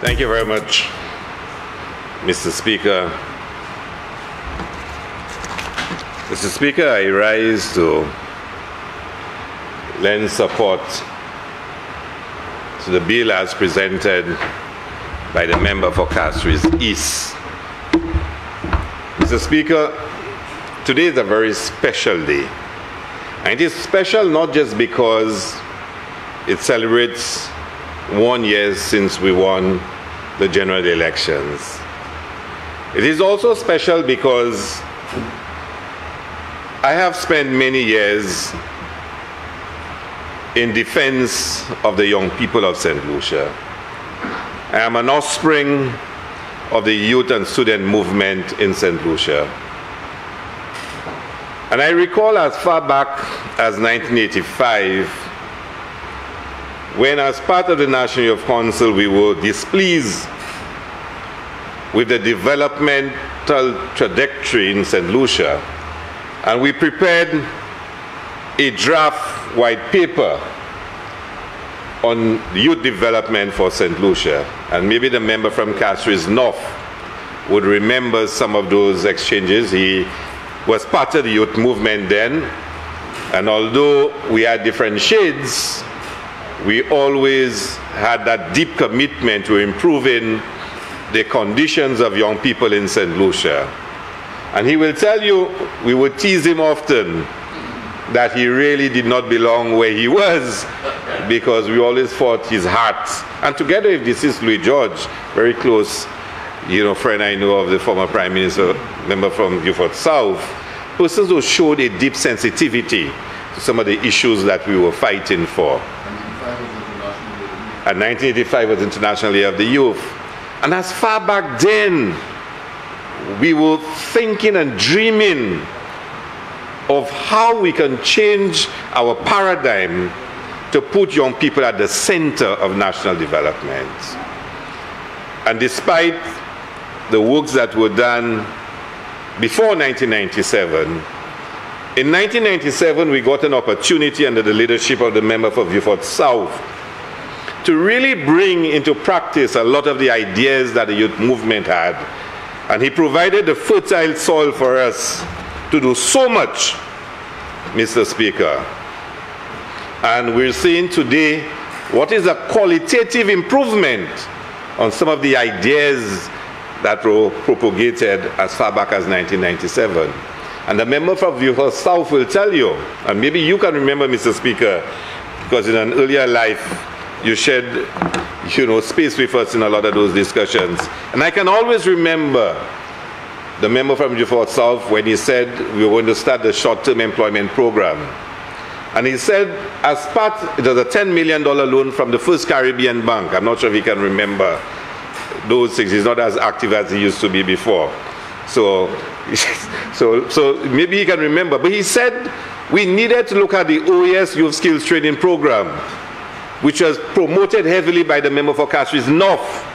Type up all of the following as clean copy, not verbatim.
Thank you very much, Mr. Speaker. Mr. Speaker, I rise to lend support to the bill as presented by the member for Castries East. Mr. Speaker, today is a very special day. And it is special not just because it celebrates 1 year since we won the general elections. It is also special because I have spent many years in defense of the young people of St. Lucia. I am an offspring of the youth and student movement in St. Lucia. And I recall as far back as 1985, when as part of the National Youth Council we were displeased with the developmental trajectory in St. Lucia, and we prepared a draft white paper on youth development for St. Lucia. And maybe the member from Castries North would remember some of those exchanges. He was part of the youth movement then, and although we had different shades, we always had that deep commitment to improving the conditions of young people in St. Lucia. And he will tell you, we would tease him often that he really did not belong where he was, because we always fought his heart. And together with deceased Louis George, very close, friend I know of the former Prime Minister, member from Beaufort South, persons who showed a deep sensitivity to some of the issues that we were fighting for. And 1985 was International Year of the Youth. And as far back then, we were thinking and dreaming of how we can change our paradigm to put young people at the center of national development. And despite the works that were done before 1997, in 1997 we got an opportunity under the leadership of the member for Beaufort South to really bring into practice a lot of the ideas that the youth movement had. And he provided the fertile soil for us to do so much, Mr. Speaker. And we're seeing today what is a qualitative improvement on some of the ideas that were propagated as far back as 1997. And the member from Beaufort South will tell you, and maybe you can remember, Mr. Speaker, because in an earlier life you shared space with us in a lot of those discussions. And I can always remember the member from Beaufort South when he said we were going to start the short-term employment program. And he said, as part, it was a $10 million loan from the First Caribbean Bank. I'm not sure if he can remember those things. He's not as active as he used to be before. So maybe he can remember. But he said we needed to look at the OAS Youth Skills Training Program, which was promoted heavily by the member for Castries North.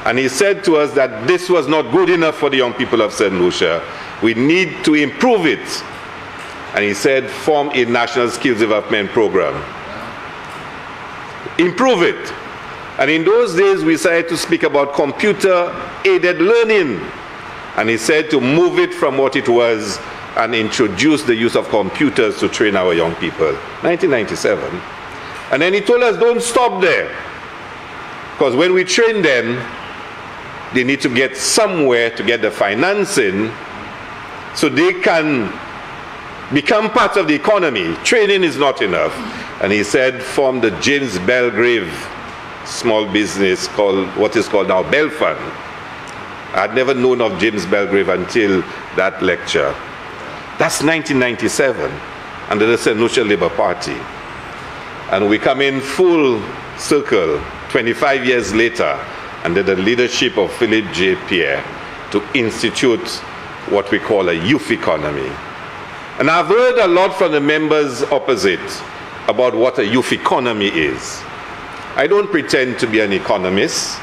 And he said to us that this was not good enough for the young people of St. Lucia. We need to improve it. And he said, form a national skills development program. Improve it. And in those days, we started to speak about computer-aided learning. And he said to move it from what it was and introduce the use of computers to train our young people. 1997. And then he told us, don't stop there. Because when we train them, they need to get somewhere to get the financing so they can become part of the economy. Training is not enough. And he said, form the James Belgrave small business called, what is called now Bell Fund. I had never known of James Belgrave until that lecture. That's 1997, under the St. Lucia Labour Party. And we come in full circle 25 years later under the leadership of Philip J. Pierre to institute what we call a youth economy. And I've heard a lot from the members opposite about what a youth economy is. I don't pretend to be an economist.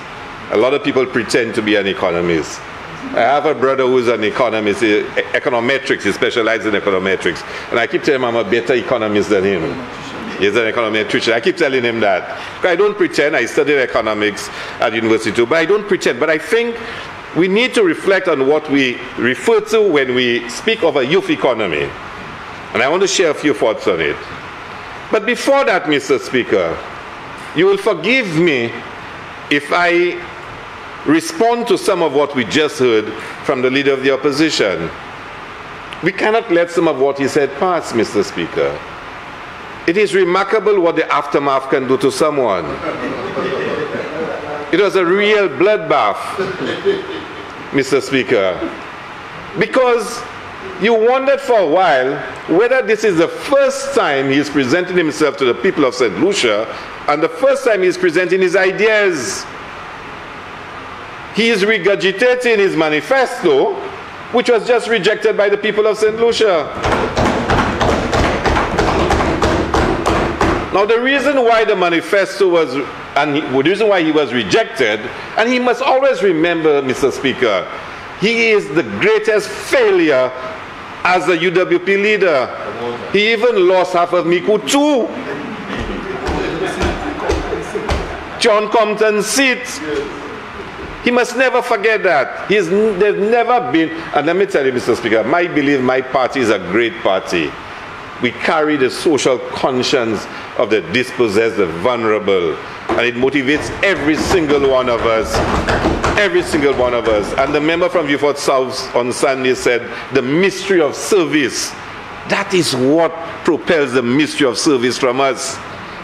A lot of people pretend to be an economist. I have a brother who's an economist, econometrics, he specializes in econometrics. And I keep telling him I'm a better economist than him. He's an economic teacher. I keep telling him that. I don't pretend. I studied economics at university too, but I don't pretend. But I think we need to reflect on what we refer to when we speak of a youth economy. And I want to share a few thoughts on it. But before that, Mr. Speaker, you will forgive me if I respond to some of what we just heard from the leader of the opposition. We cannot let some of what he said pass, Mr. Speaker. It is remarkable what the aftermath can do to someone. It was a real bloodbath, Mr. Speaker, because you wondered for a while whether this is the first time he is presenting himself to the people of St. Lucia and the first time he is presenting his ideas. He is regurgitating his manifesto, which was just rejected by the people of St. Lucia. Now, the reason why the manifesto was, the reason why he was rejected, and he must always remember, Mr. Speaker, he is the greatest failure as a UWP leader. He even lost half of Miku too. John Compton's seat. He must never forget that. There's never been, and let me tell you, Mr. Speaker, my belief, my party is a great party. We carry the social conscience of the dispossessed, the vulnerable, and it motivates every single one of us. Every single one of us. And the member from Beaufort South on Sunday said, the mystery of service. That is what propels the mystery of service from us.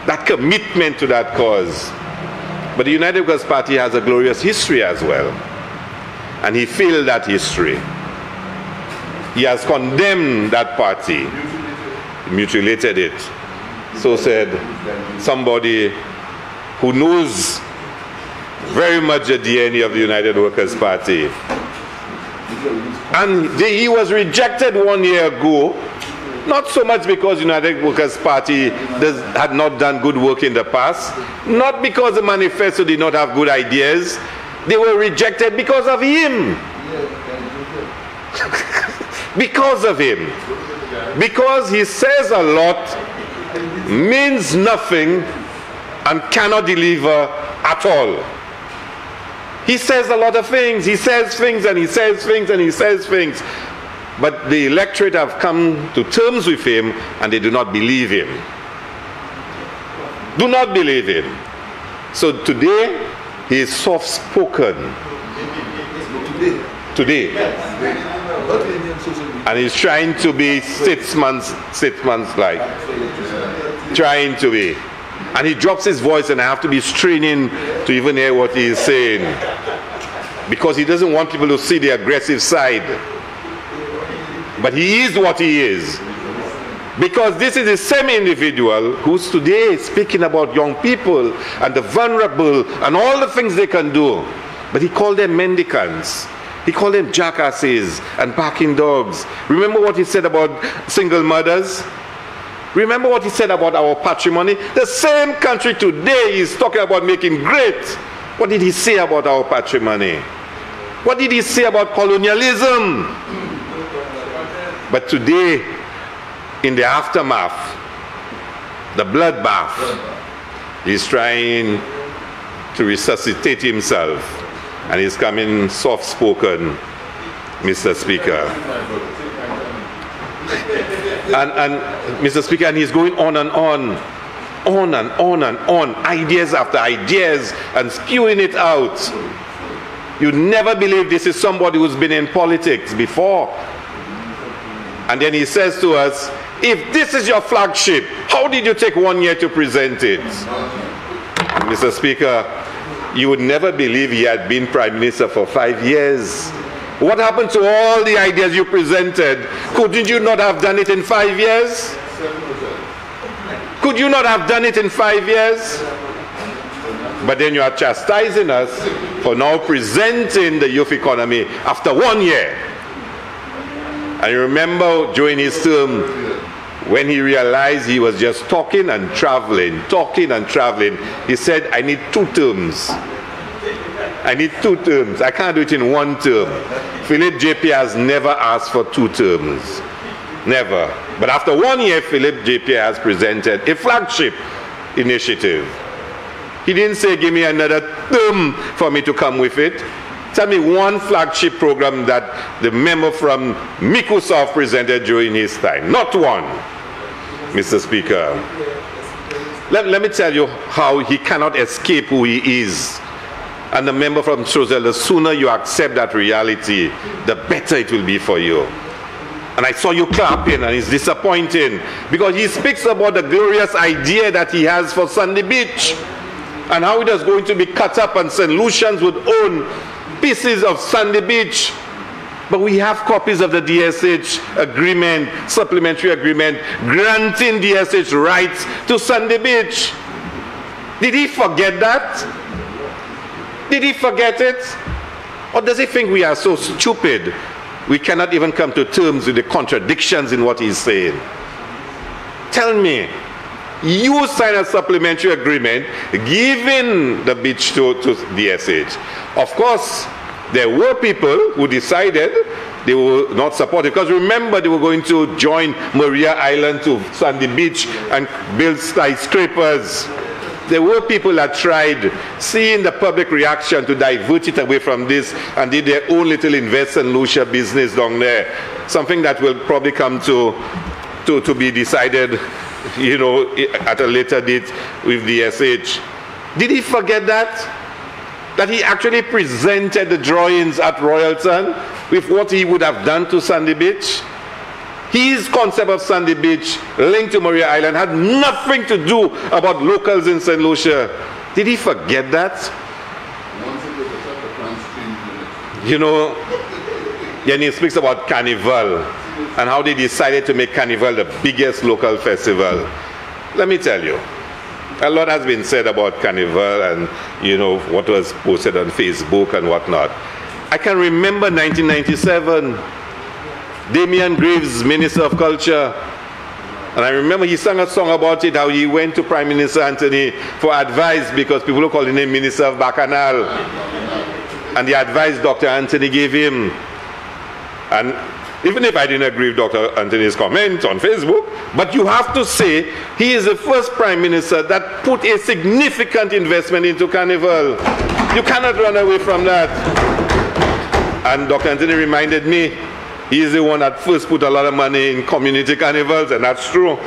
That commitment to that cause. But the United Workers' Party has a glorious history as well. And he failed that history. He has condemned that party. Mutilated it. So said somebody who knows very much the DNA of the United Workers' Party. And he was rejected 1 year ago, not so much because the United Workers' Party had not done good work in the past, not because the manifesto did not have good ideas. They were rejected because of him. Because of him. Because he says a lot, means nothing, and cannot deliver at all. He says a lot of things. He says things and he says things and he says things. But the electorate have come to terms with him and they do not believe him. Do not believe him. So today, he is soft-spoken. Today. And he's trying to be statesman-like. Trying to be. And he drops his voice and I have to be straining to even hear what he is saying. Because he doesn't want people to see the aggressive side. But he is what he is. Because this is the same individual who's today speaking about young people and the vulnerable and all the things they can do. But he called them mendicants. He called them jackasses and barking dogs. Remember what he said about single mothers? Remember what he said about our patrimony? The same country today is talking about making great. What did he say about our patrimony? What did he say about colonialism? But today, in the aftermath, the bloodbath, he's trying to resuscitate himself. And he's coming soft-spoken, Mr. Speaker. And Mr. Speaker, and he's going on and on and on and on, ideas after ideas, and spewing it out. You'd never believe this is somebody who's been in politics before. And then he says to us, if this is your flagship, how did you take 1 year to present it? Mr. Speaker, you would never believe he had been Prime Minister for 5 years. What happened to all the ideas you presented? Couldn't you not have done it in 5 years? Could you not have done it in 5 years? But then you are chastising us for now presenting the youth economy after 1 year. And you remember during his term, when he realized he was just talking and traveling, he said, I need 2 terms. I need 2 terms. I can't do it in 1 term. Philip JP has never asked for 2 terms. Never. But after 1 year, Philip J. Pierre has presented a flagship initiative. He didn't say, give me another term for me to come with it. Tell me one flagship program that the member from Microsoft presented during his time. Not one, Mr. Speaker. Let me tell you how he cannot escape who he is. And the member from Strozel, the sooner you accept that reality, the better it will be for you. And I saw you clapping, and it's disappointing because he speaks about the glorious idea that he has for Sandy Beach and how it is going to be cut up and St. Lucians would own pieces of Sandy Beach. But we have copies of the DSH agreement, supplementary agreement, granting DSH rights to Sandy Beach. Did he forget that? Did he forget it? Or does he think we are so stupid we cannot even come to terms with the contradictions in what he's saying? Tell me, you signed a supplementary agreement giving the beach to DSH. Of course, there were people who decided they will not support it, because remember, they were going to join Maria Island to Sandy Beach and build skyscrapers. There were people that tried, seeing the public reaction, to divert it away from this and did their own little Invest St. Lucia business down there. Something that will probably come to be decided, you know, at a later date with the SH. Did he forget that? That he actually presented the drawings at Royalton with what he would have done to Sandy Beach? His concept of Sandy Beach linked to Maria Island had nothing to do about locals in St. Lucia. Did he forget that? You know, then he speaks about Carnival and how they decided to make Carnival the biggest local festival. Let me tell you, a lot has been said about Carnival and, you know, what was posted on Facebook and whatnot. I can remember 1997. Damian Graves, Minister of Culture, and I remember he sang a song about it, how he went to Prime Minister Anthony for advice because people were calling him Minister of Bacchanal, and the advice Dr. Anthony gave him. And even if I didn't agree with Dr. Anthony's comment on Facebook, but you have to say he is the first Prime Minister that put a significant investment into Carnival. You cannot run away from that. And Dr. Anthony reminded me, he is the one that first put a lot of money in community carnivals, and that's true.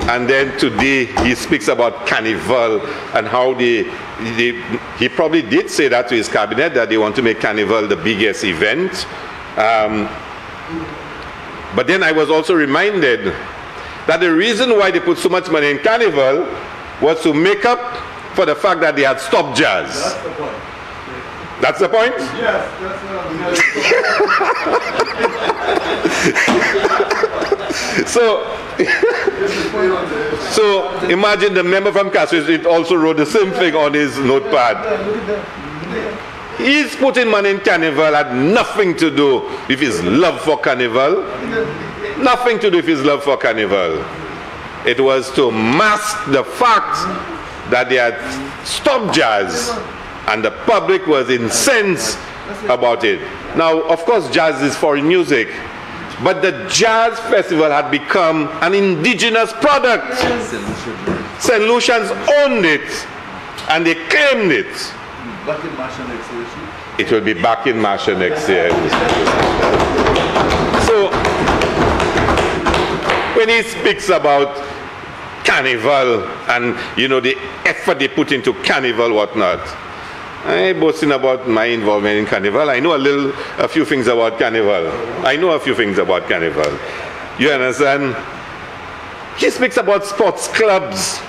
And then today he speaks about Carnival and how he probably did say that to his cabinet, that they want to make Carnival the biggest event. But then I was also reminded that the reason why they put so much money in Carnival was to make up for the fact that they had stopped jazz. That's the point? Yes, that's what so imagine the member from Castries, it also wrote the same thing on his notepad. He's putting money in Carnival, had nothing to do with his love for Carnival. Nothing to do with his love for Carnival. It was to mask the fact that they had stopped jazz and the public was incensed about it. Now, of course, jazz is foreign music, but the jazz festival had become an indigenous product. St. Lucians owned it, and they claimed it. Back in March next year. It will be back in March next year. So, when he speaks about Carnival and, you know, the effort they put into Carnival, whatnot, I ain't boasting about my involvement in Carnival. I know a few things about Carnival. I know a few things about Carnival. You understand? He speaks about sports clubs.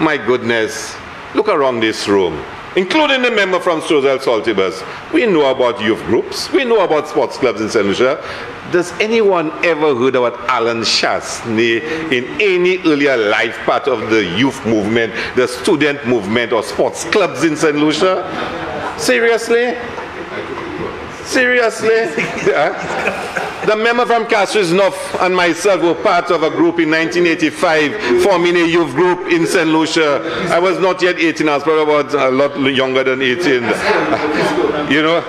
My goodness. Look around this room, including the member from Strozel Saltibus. We know about youth groups. We know about sports clubs in St. Lucia. Does anyone ever heard about Alan Chasney in any earlier life part of the youth movement, the student movement, or sports clubs in St. Lucia? Seriously? Seriously? The member from Castries North and myself were part of a group in 1985, forming a youth group in St. Lucia. I was not yet 18, I was probably about a lot younger than 18. You know?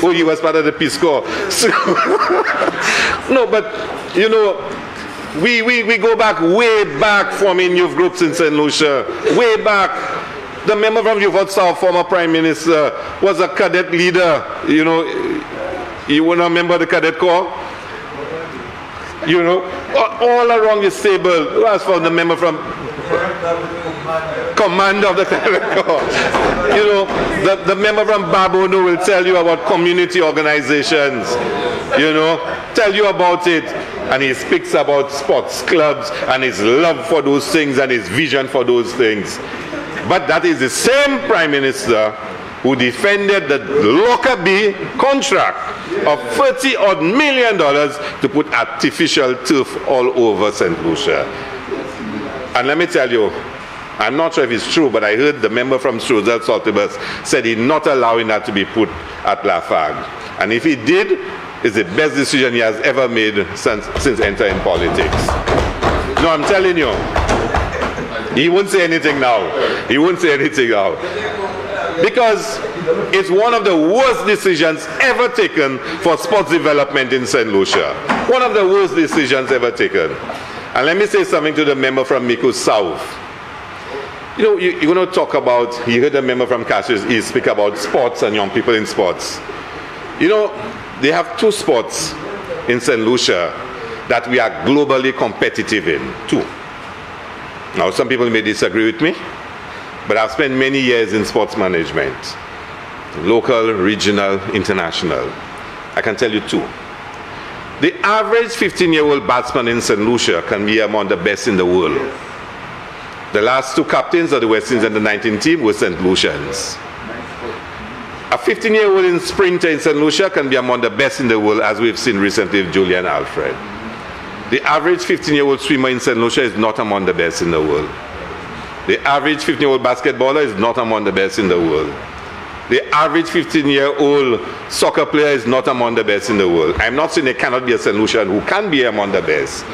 Oh, he was part of the Peace Corps. So no, but, you know, We go back, way back, forming youth groups in St. Lucia. Way back. The member from Youth South, former Prime Minister, was a cadet leader. You know, you want to remember the cadet corps? You know, all along the table. As for the member from commander of the cadet corps. You know, the member from Babono will tell you about community organizations. You know, tell you about it. And he speaks about sports clubs and his love for those things and his vision for those things. But that is the same Prime Minister who defended the Lockerbie contract of $30-odd million to put artificial turf all over St. Lucia. And let me tell you, I'm not sure if it's true, but I heard the member from Strozel Saltibus said he's not allowing that to be put at Lafargue. And if he did, it's the best decision he has ever made since entering politics. No, I'm telling you. He won't say anything now. He won't say anything now. Because it's one of the worst decisions ever taken for sports development in St. Lucia. One of the worst decisions ever taken. And let me say something to the member from Miku South. You know, you're going to talk about, you heard the member from Cassius East speak about sports and young people in sports. You know, they have two sports in St. Lucia that we are globally competitive in. Two. Now, some people may disagree with me, but I've spent many years in sports management. Local, regional, international. I can tell you two. The average 15-year-old batsman in St. Lucia can be among the best in the world. The last two captains of the West Indies and the 19 team were St. Lucians. A 15-year-old sprinter in St. Lucia can be among the best in the world, as we've seen recently with Julian Alfred. The average 15-year-old swimmer in St. Lucia is not among the best in the world. The average 15-year-old basketballer is not among the best in the world. The average 15-year-old soccer player is not among the best in the world. I'm not saying there cannot be a St. Lucian who can be among the best.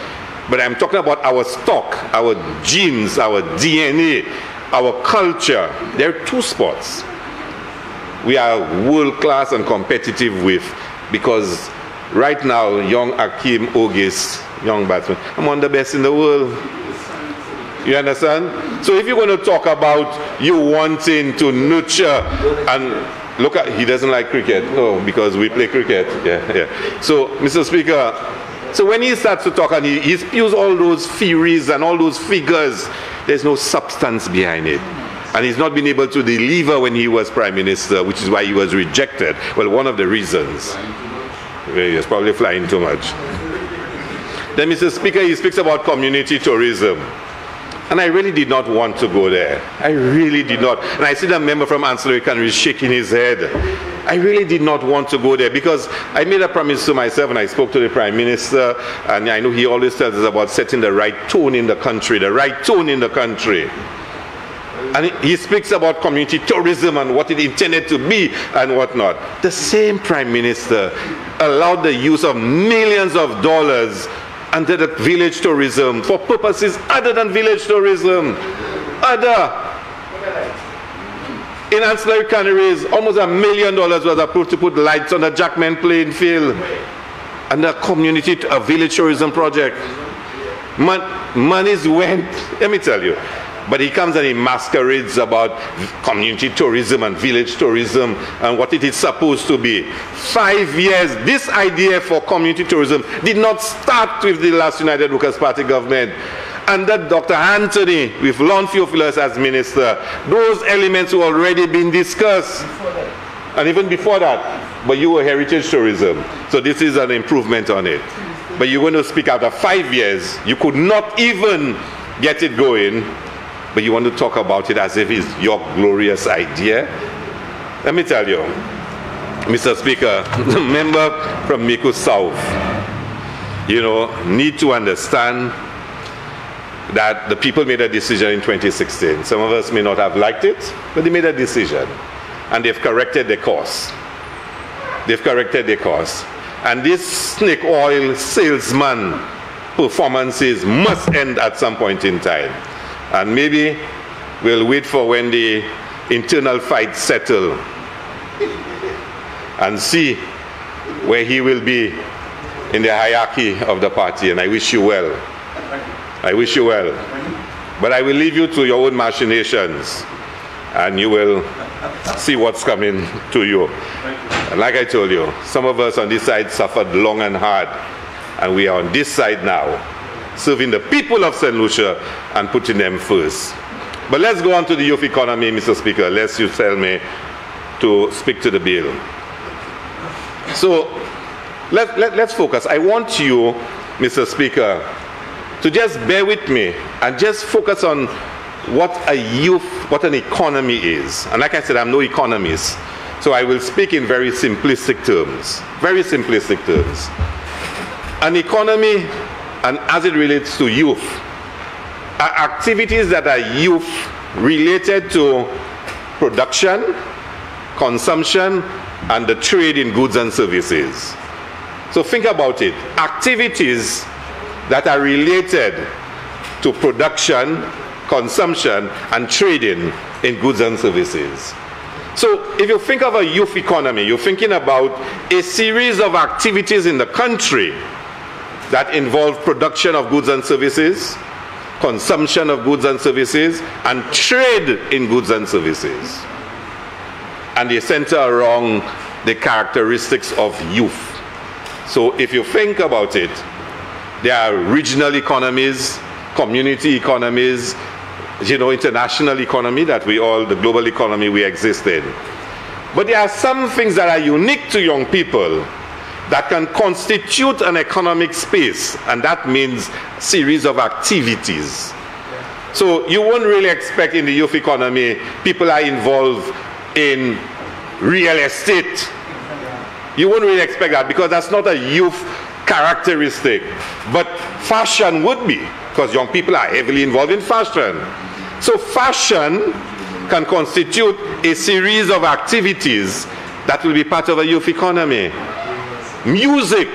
But I'm talking about our stock, our genes, our DNA, our culture. There are two sports we are world-class and competitive with, because right now, young Akeem Ogis, young batsman, among the best in the world. You understand? So if you're going to talk about you wanting to nurture and look at, he doesn't like cricket. Oh, because we play cricket. Yeah. So, Mr. Speaker, so when he starts to talk and he spews all those theories and all those figures, there's no substance behind it. And he's not been able to deliver when he was Prime Minister, which is why he was rejected. Well, one of the reasons. He was probably flying too much. Then, Mr. Speaker, he speaks about community tourism. And I really did not want to go there. I really did not. And I see the member from Ancillary Countries shaking his head. I really did not want to go there, because I made a promise to myself and I spoke to the Prime Minister, and I know he always tells us about setting the right tone in the country, the right tone in the country. And he speaks about community tourism and what it intended to be and whatnot. The same Prime Minister allowed the use of millions of dollars under the village tourism for purposes other than village tourism. In Ancillary Canaries, almost $1 million was approved to put lights on the Jackman playing field and the community, a village tourism project. Monies went, let me tell you. But he comes and he masquerades about community tourism and village tourism and what it is supposed to be. 5 years, this idea for community tourism did not start with the last United Workers' Party government. Under Dr. Anthony, with Lon Theophilus as minister, those elements were already being discussed. And even before that, but you were heritage tourism. So this is an improvement on it. But you're going to speak after 5 years, you could not even get it going. But you want to talk about it as if it's your glorious idea? Let me tell you, Mr. Speaker, the member from Miku South, need to understand that the people made a decision in 2016. Some of us may not have liked it, but they made a decision. And they've corrected their course. They've corrected their course. And this snake oil salesman performances must end at some point in time. And maybe we'll wait for when the internal fights settle and see where he will be in the hierarchy of the party. And I wish you well. I wish you well. But I will leave you to your own machinations, and you will see what's coming to you. And like I told you, some of us on this side suffered long and hard, and we are on this side now, serving the people of St. Lucia and putting them first. But let's go on to the youth economy, Mr. Speaker, lest you tell me to speak to the bill. So let's focus. I want you, Mr. Speaker, to just bear with me and just focus on what an economy is. And like I said, I'm no economist, so I will speak in very simplistic terms. Very simplistic terms. An economy, and as it relates to youth, are activities that are youth related to production, consumption, and the trade in goods and services. So think about it. Activities that are related to production, consumption, and trading in goods and services. So if you think of a youth economy, you're thinking about a series of activities in the country that involve production of goods and services, consumption of goods and services, and trade in goods and services. And they center around the characteristics of youth. So if you think about it, there are regional economies, community economies, international economy that the global economy we exist in. But there are some things that are unique to young people that can constitute an economic space, and that means a series of activities. So you won't really expect in the youth economy people are involved in real estate. You won't really expect that because that's not a youth characteristic. But fashion would be, because young people are heavily involved in fashion. So fashion can constitute a series of activities that will be part of a youth economy. Music.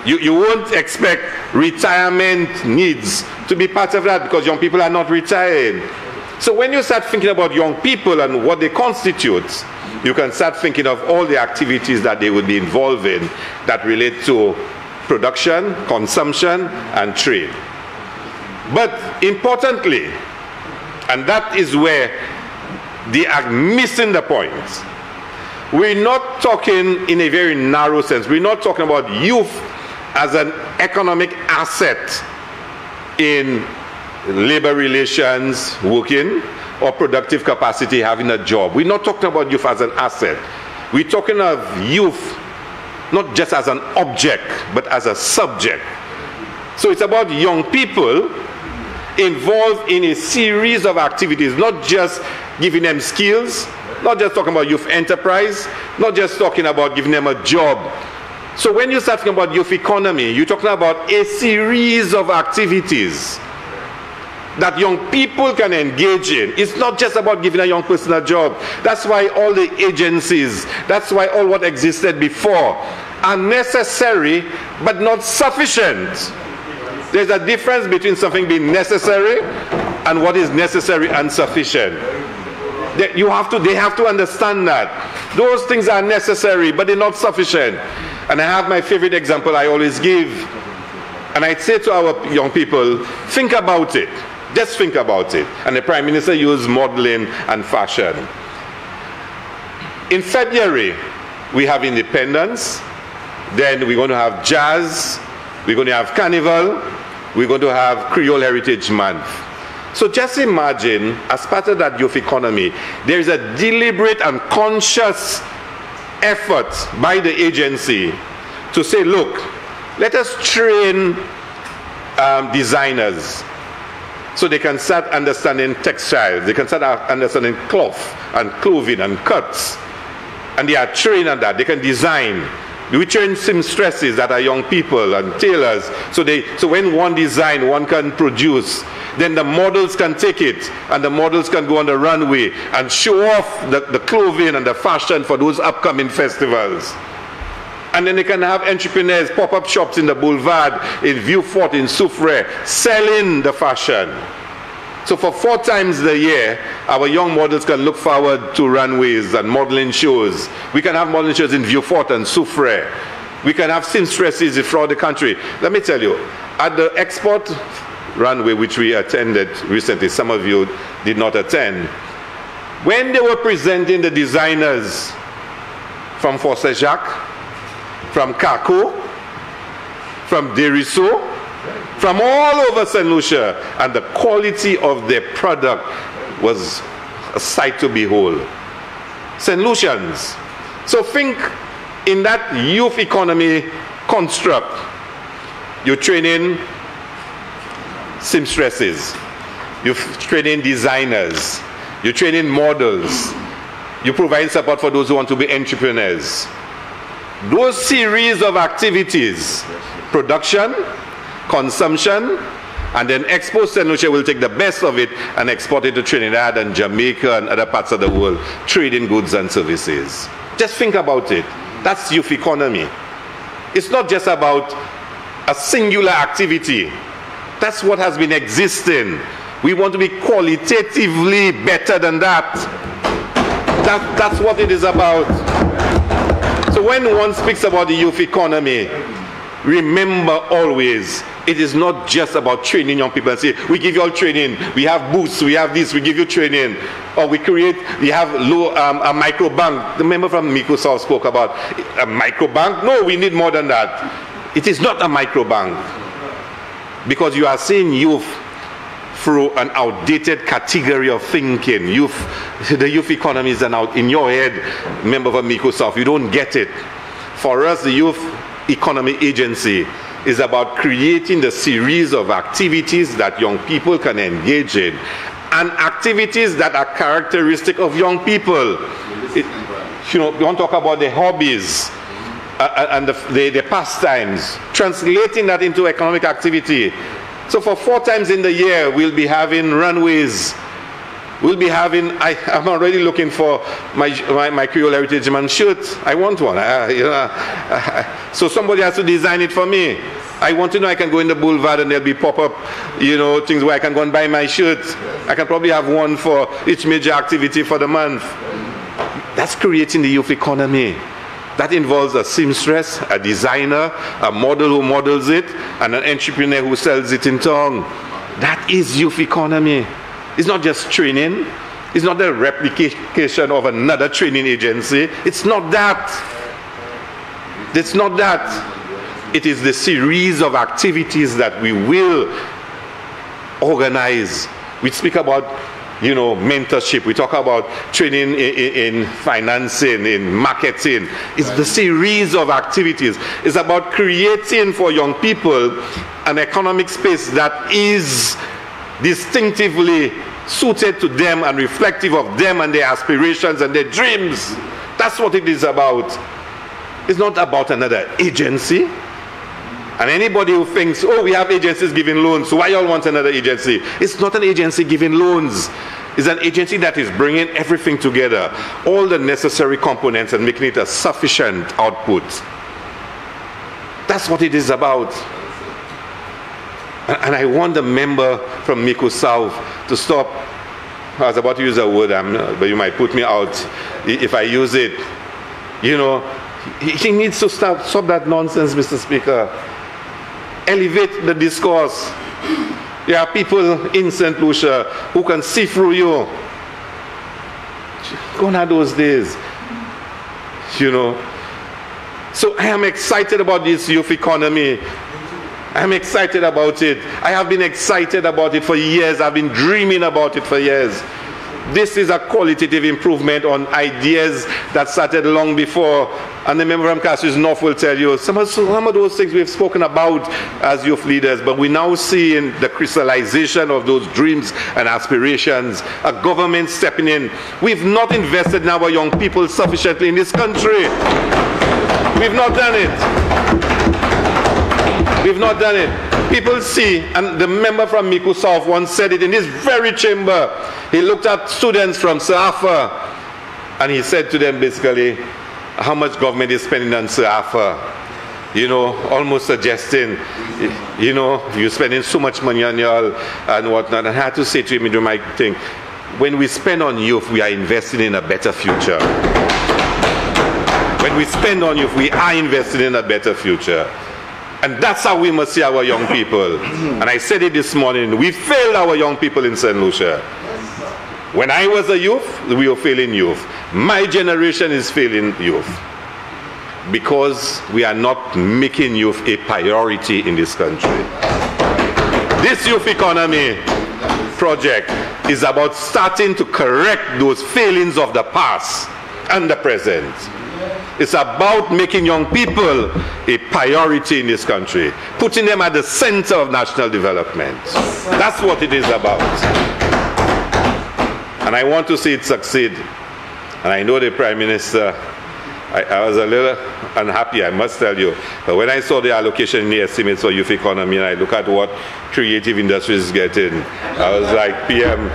You won't expect retirement needs to be part of that because young people are not retired. So when you start thinking about young people and what they constitute, you can start thinking of all the activities that they would be involved in that relate to production, consumption, and trade. But importantly, and that is where they are missing the point, we're not talking in a very narrow sense. We're not talking about youth as an economic asset in labor relations, working, or productive capacity, having a job. We're not talking about youth as an asset. We're talking of youth not just as an object, but as a subject. So it's about young people involved in a series of activities, not just giving them skills, not just talking about youth enterprise, not just talking about giving them a job. So when you start talking about youth economy, you're talking about a series of activities that young people can engage in. It's not just about giving a young person a job. That's why all the agencies, that's why all what existed before are necessary but not sufficient. There's a difference between something being necessary and what is necessary and sufficient. They have to understand that. Those things are necessary, but they're not sufficient. And I have my favorite example I always give. And I say to our young people, think about it. Just think about it. And the Prime Minister used modeling and fashion. In February, we have independence. Then we're going to have jazz. We're going to have carnival. We're going to have Creole Heritage Month. So just imagine, as part of that youth economy, there is a deliberate and conscious effort by the agency to say, look, let us train designers so they can start understanding textiles, they can start understanding cloth and clothing and cuts. And they are trained on that. They can design. We train seamstresses that are young people and tailors. So when one design, one can produce, then the models can take it and the models can go on the runway and show off the clothing and the fashion for those upcoming festivals. And then they can have entrepreneurs, pop-up shops in the boulevard, in Vieux-Fort, in Soufrière, selling the fashion. So for 4 times a year, our young models can look forward to runways and modeling shows. We can have modeling shows in Vieux-Fort and Soufrière. We can have seamstresses throughout the country. Let me tell you, at the export runway which we attended recently, some of you did not attend, when they were presenting the designers from Force Jacques, from Kako, from Deriso, from all over St. Lucia, and the quality of their product was a sight to behold. St. Lucians. So think in that youth economy construct. You're training seamstresses, you're training designers, you're training models, you provide support for those who want to be entrepreneurs. Those series of activities, production, consumption, and then Expo St. Lucia will take the best of it and export it to Trinidad and Jamaica and other parts of the world, trading goods and services. Just think about it. That's youth economy. It's not just about a singular activity. That's what has been existing. We want to be qualitatively better than that. That's what it is about. So when one speaks about the youth economy, remember always, it is not just about training young people and say, we give you all training, we have booths, we have this, we give you training, or we have a micro bank. The member from Microsoft spoke about a micro bank. No, we need more than that. It is not a micro bank, because you are seeing youth through an outdated category of thinking. The youth economy is in your head, member of Microsoft. You don't get it. For us, the Youth Economy Agency is about creating the series of activities that young people can engage in, and activities that are characteristic of young people. We want to talk about the hobbies and the pastimes, translating that into economic activity. So for 4 times in the year, we'll be having runways. We'll be having, I'm already looking for my Creole Heritage Man shirt. I want one. So somebody has to design it for me. I want to know I can go in the boulevard and there'll be pop-up, things where I can go and buy my shirt. I can probably have one for each major activity for the month. That's creating the youth economy. That involves a seamstress, a designer, a model who models it, and an entrepreneur who sells it in town. That is youth economy. It's not just training. It's not the replication of another training agency. It's not that. It's not that. It is the series of activities that we will organize. We speak about, mentorship. We talk about training in financing, in marketing. It's the series of activities. It's about creating for young people an economic space that is distinctively suited to them and reflective of them and their aspirations and their dreams. That's what it is about. It's not about another agency. And anybody who thinks, oh, we have agencies giving loans, so why y'all want another agency? It's not an agency giving loans. It's an agency that is bringing everything together, all the necessary components, and making it a sufficient output. That's what it is about. And I want the member from Miko South to stop. I was about to use a word, but you might put me out if I use it. He needs to stop that nonsense, Mr. Speaker. Elevate the discourse. There are people in St. Lucia who can see through you. Gone are those days. So I am excited about this youth economy. I'm excited about it. I have been excited about it for years. I've been dreaming about it for years. This is a qualitative improvement on ideas that started long before. And the member from Castries North will tell you some of those things we've spoken about as youth leaders, but we now see in the crystallization of those dreams and aspirations, a government stepping in. We've not invested in our young people sufficiently in this country. We've not done it. We've not done it. People see, and the member from Miku South once said it in this very chamber. He looked at students from Safa and he said to them basically how much government is spending on Safa. Almost suggesting, you're spending so much money on y'all and whatnot. And I had to say to him, my thing, when we spend on youth, we are investing in a better future. When we spend on youth, we are investing in a better future. And that's how we must see our young people. And I said it this morning, we failed our young people in St. Lucia. When I was a youth, we were failing youth. My generation is failing youth. Because we are not making youth a priority in this country. This youth economy project is about starting to correct those failings of the past and the present. It's about making young people a priority in this country, putting them at the center of national development. That's what it is about. And I want to see it succeed. And I know the Prime Minister, I was a little unhappy, I must tell you. But when I saw the allocation in the estimates for youth economy, and I look at what creative industries is getting, I was like, PM,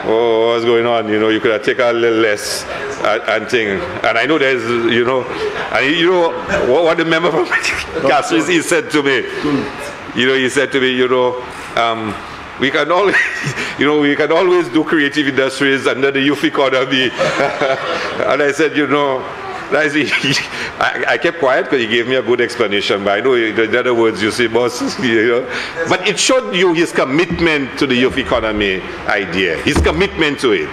oh, what's going on? You know, you could have taken a little less and thing. And I know there's, you know, and you know what the member from Castries, he said to me, you know, he said to me, you know, we can always, you know, we can always do creative industries under the youth economy. And I said, you know, I kept quiet because he gave me a good explanation, but I know in other words, you see, boss, you know. But it showed you his commitment to the youth economy idea, his commitment to it,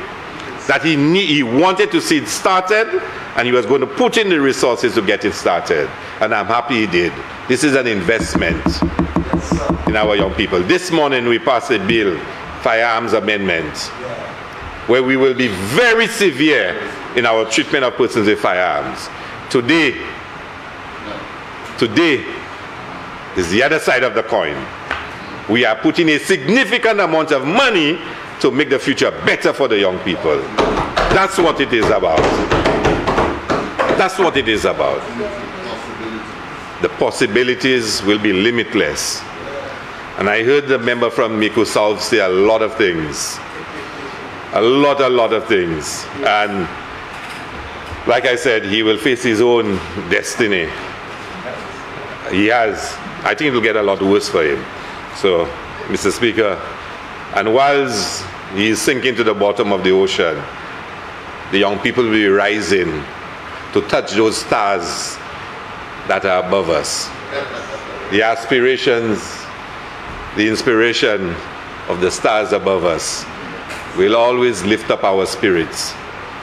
that he wanted to see it started, and he was going to put in the resources to get it started. And I'm happy he did. This is an investment in our young people. This morning we passed a bill, firearms amendment, where we will be very severe in our treatment of persons with firearms. Today is the other side of the coin. We are putting a significant amount of money to make the future better for the young people. That's what it is about. That's what it is about. The possibilities will be limitless. And I heard the member from Miku South say a lot of things. A lot of things. And like I said, he will face his own destiny. He has. I think it will get a lot worse for him. So, Mr. Speaker, and whilst he is sinking to the bottom of the ocean, the young people will be rising to touch those stars that are above us. The aspirations, the inspiration of the stars above us will always lift up our spirits.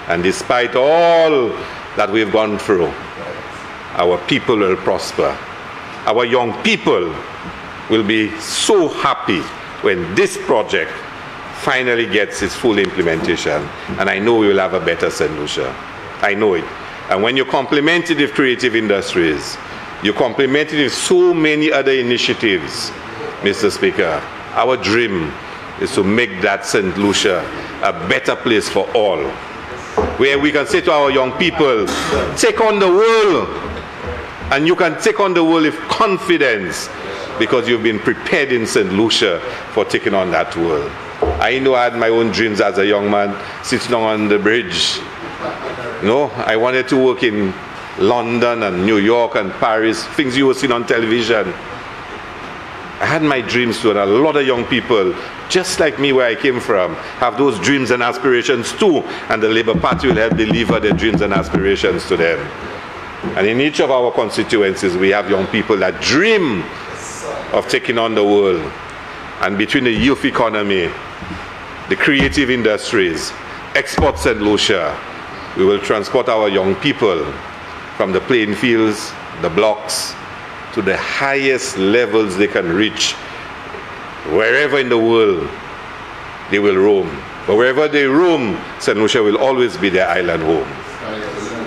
And despite all that we've gone through, our people will prosper. Our young people will be so happy when this project finally gets its full implementation. And I know we will have a better St. Lucia. I know it. And when you complement it with creative industries, you complement it with so many other initiatives, Mr. Speaker, our dream is to make that St. Lucia a better place for all, where we can say to our young people, take on the world. And you can take on the world with confidence because you've been prepared in St. Lucia for taking on that world. I know I had my own dreams as a young man sitting on the bridge. No, I wanted to work in London and New York and Paris, things you were seeing on television. I had my dreams too, and a lot of young people, just like me where I came from, have those dreams and aspirations too, and the Labour Party will help deliver their dreams and aspirations to them. And in each of our constituencies, we have young people that dream of taking on the world. And between the youth economy, the creative industries, Export St. Lucia, we will transport our young people from the playing fields, the blocks, to the highest levels they can reach. Wherever in the world they will roam. But wherever they roam, St. Lucia will always be their island home.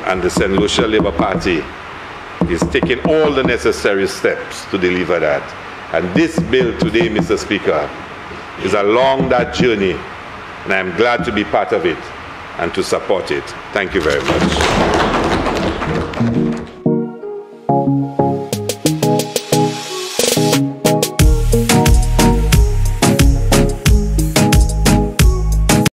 And the St. Lucia Labour Party is taking all the necessary steps to deliver that. And this bill today, Mr. Speaker, is along that journey. And I'm glad to be part of it and to support it. Thank you very much.